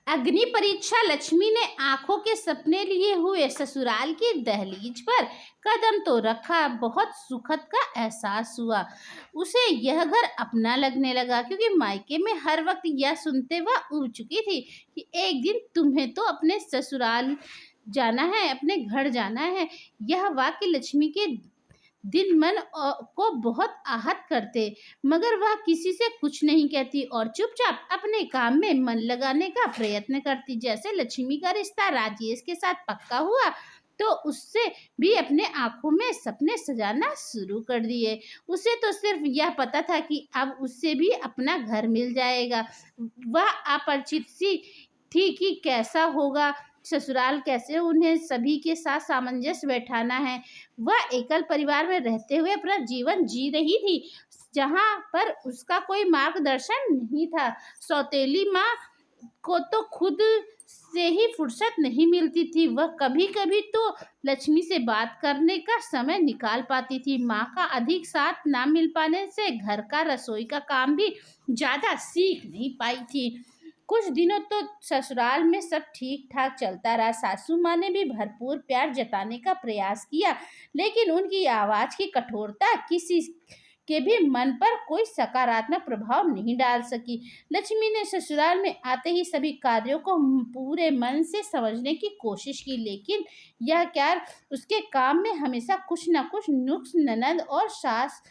अग्नि परीक्षा। लक्ष्मी ने आंखों के सपने लिए हुए ससुराल की दहलीज पर कदम तो रखा। बहुत सुखद का एहसास हुआ। उसे यह घर अपना लगने लगा, क्योंकि मायके में हर वक्त यह सुनते वह उब चुकी थी कि एक दिन तुम्हें तो अपने ससुराल जाना है, अपने घर जाना है। यह वाक्य लक्ष्मी के दिन मन को बहुत आहत करते, मगर वह किसी से कुछ नहीं कहती और चुपचाप अपने काम में मन लगाने का प्रयत्न करती। जैसे लक्ष्मी का रिश्ता राजेश के साथ पक्का हुआ, तो उससे भी अपने आंखों में सपने सजाना शुरू कर दिए। उसे तो सिर्फ यह पता था कि अब उससे भी अपना घर मिल जाएगा। वह अपरिचित सी थी कि कैसा होगा ससुराल, कैसे उन्हें सभी के साथ सामंजस्य बैठाना है। वह एकल परिवार में रहते हुए अपना जीवन जी रही थी, जहाँ पर उसका कोई मार्गदर्शन नहीं था। सौतेली माँ को तो खुद से ही फुर्सत नहीं मिलती थी। वह कभी कभी तो लक्ष्मी से बात करने का समय निकाल पाती थी। माँ का अधिक साथ ना मिल पाने से घर का रसोई का काम भी ज्यादा सीख नहीं पाई थी। कुछ दिनों तो ससुराल में सब ठीक ठाक चलता रहा। सासू माँ ने भी भरपूर प्यार जताने का प्रयास किया, लेकिन उनकी आवाज की कठोरता किसी के भी मन पर कोई सकारात्मक प्रभाव नहीं डाल सकी। लक्ष्मी ने ससुराल में आते ही सभी कार्यों को पूरे मन से समझने की कोशिश की, लेकिन यह क्या, उसके काम में हमेशा कुछ न कुछ नुक्स ननद और सास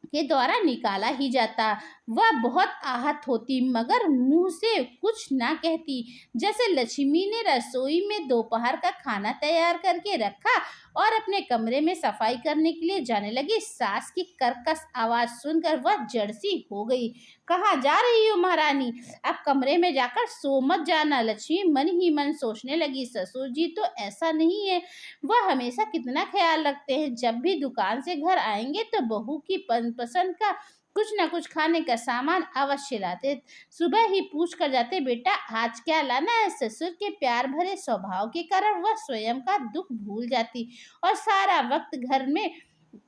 के द्वारा निकाला ही जाता। वह बहुत आहत होती, मगर मुंह से कुछ ना कहती। जैसे लक्ष्मी ने रसोई में दोपहर का खाना तैयार करके रखा और अपने कमरे में सफाई करने के लिए जाने लगी, सास की कर्कश आवाज सुनकर वह जड़सी हो गई। कहाँ जा रही हो महारानी, अब कमरे में जाकर सो मत जाना। लक्ष्मी मन ही मन सोचने लगी, ससुर जी तो ऐसा नहीं है, वह हमेशा कितना ख्याल रखते हैं। जब भी दुकान से घर आएंगे तो बहू की पसंद का कुछ न कुछ खाने का सामान अवश्य लाते। सुबह ही पूछ कर जाते, बेटा आज क्या लाना है। ससुर के प्यार भरे स्वभाव के कारण वह स्वयं का दुख भूल जाती और सारा वक्त घर में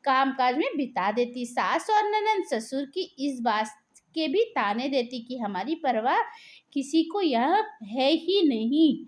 कामकाज में बिता देती। सास और ननद ससुर की इस बात के भी ताने देती कि हमारी परवाह किसी को यह है ही नहीं।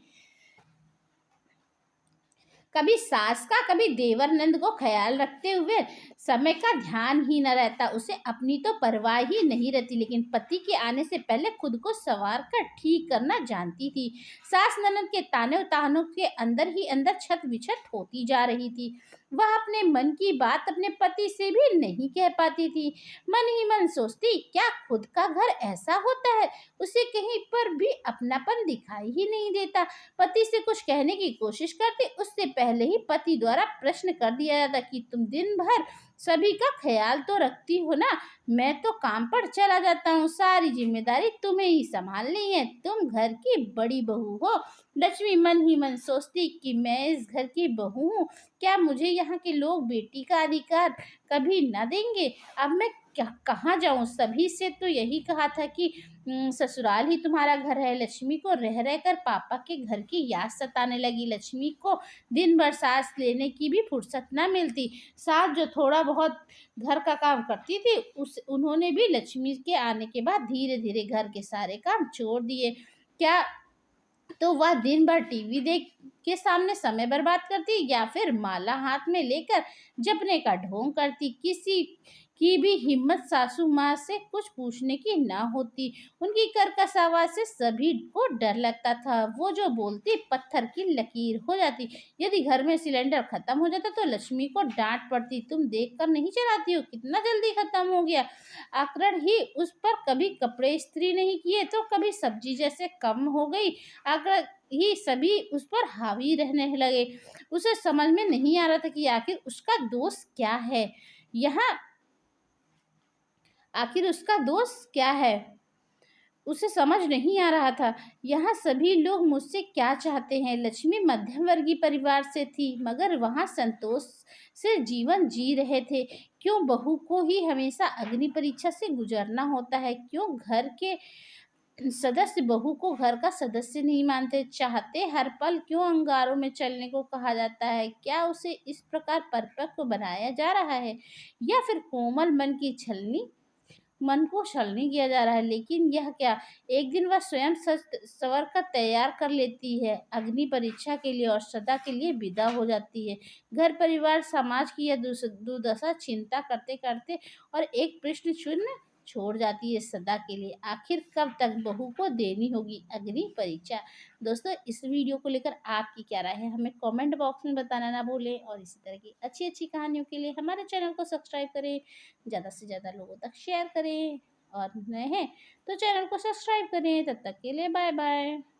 कभी सास का, कभी देवर नंद को ख्याल रखते हुए समय का ध्यान ही न रहता। उसे अपनी तो परवाह ही नहीं रहती, लेकिन पति के आने से पहले खुद को संवार कर ठीक करना जानती थी। सास ननद के ताने तानों के अंदर ही अंदर छत बिछत होती जा रही थी। वह अपने मन की बात अपने पति से भी नहीं कह पाती थी। मन ही मन सोचती, क्या खुद का घर ऐसा होता है, उसे कहीं पर भी अपनापन दिखाई ही नहीं देता। पति से कुछ कहने की कोशिश करती, उससे पहले ही पति द्वारा प्रश्न कर दिया जाता कि तुम दिन भर सभी का ख्याल तो रखती हो ना, मैं तो काम पर चला जाता हूँ, सारी जिम्मेदारी तुम्हें ही संभालनी है, तुम घर की बड़ी बहू हो। लक्ष्मी मन ही मन सोचती कि मैं इस घर की बहू हूँ, क्या मुझे यहाँ के लोग बेटी का अधिकार कभी न देंगे। अब मैं क्या कहाँ जाऊँ, सभी से तो यही कहा था कि ससुराल ही तुम्हारा घर है। लक्ष्मी को रह रह कर पापा के घर की याद सताने लगी। लक्ष्मी को दिन भर सांस लेने की भी फुर्सत न मिलती। सास जो थोड़ा बहुत घर का काम करती थी, उन्होंने भी लक्ष्मी के आने के बाद धीरे धीरे घर के सारे काम छोड़ दिए। क्या तो वह दिन भर टीवी देख के सामने समय बर्बाद करती, या फिर माला हाथ में लेकर जपने का ढोंग करती। किसी की भी हिम्मत सासू माँ से कुछ पूछने की ना होती। उनकी कर्कश आवाज से सभी को डर लगता था। वो जो बोलती पत्थर की लकीर हो जाती। यदि घर में सिलेंडर खत्म हो जाता तो लक्ष्मी को डांट पड़ती, तुम देख कर नहीं चलाती हो, कितना जल्दी खत्म हो गया। आकड़ ही उस पर, कभी कपड़े इस्त्री नहीं किए तो कभी सब्जी जैसे कम हो गई। आकर ही सभी उस पर हावी रहने लगे। उसे समझ में नहीं आ रहा था कि आखिर उसका दोष क्या है। उसे समझ नहीं आ रहा था, यहाँ सभी लोग मुझसे क्या चाहते हैं। लक्ष्मी मध्यम वर्गीय परिवार से थी, मगर वहाँ संतोष से जीवन जी रहे थे। क्यों बहू को ही हमेशा अग्नि परीक्षा से गुजरना होता है। क्यों घर के सदस्य बहू को घर का सदस्य नहीं मानते, चाहते हर पल क्यों अंगारों में चलने को कहा जाता है। क्या उसे इस प्रकार परिपक्व बनाया जा रहा है, या फिर कोमल मन की छलनी। मन को छलनी किया जा रहा है, लेकिन यह क्या, एक दिन वह स्वयं सच संवर कर तैयार कर लेती है, अग्नि परीक्षा के लिए और सदा के लिए विदा हो जाती है। घर परिवार समाज की यह दुर्दशा चिंता करते करते और एक प्रश्न चिन्ह छोड़ जाती है सदा के लिए, आखिर कब तक बहू को देनी होगी अग्नि परीक्षा। दोस्तों, इस वीडियो को लेकर आपकी क्या राय है, हमें कमेंट बॉक्स में बताना ना भूलें, और इसी तरह की अच्छी अच्छी कहानियों के लिए हमारे चैनल को सब्सक्राइब करें, ज़्यादा से ज़्यादा लोगों तक शेयर करें, और नए हैं तो चैनल को सब्सक्राइब करें। तब तक के लिए बाय बाय।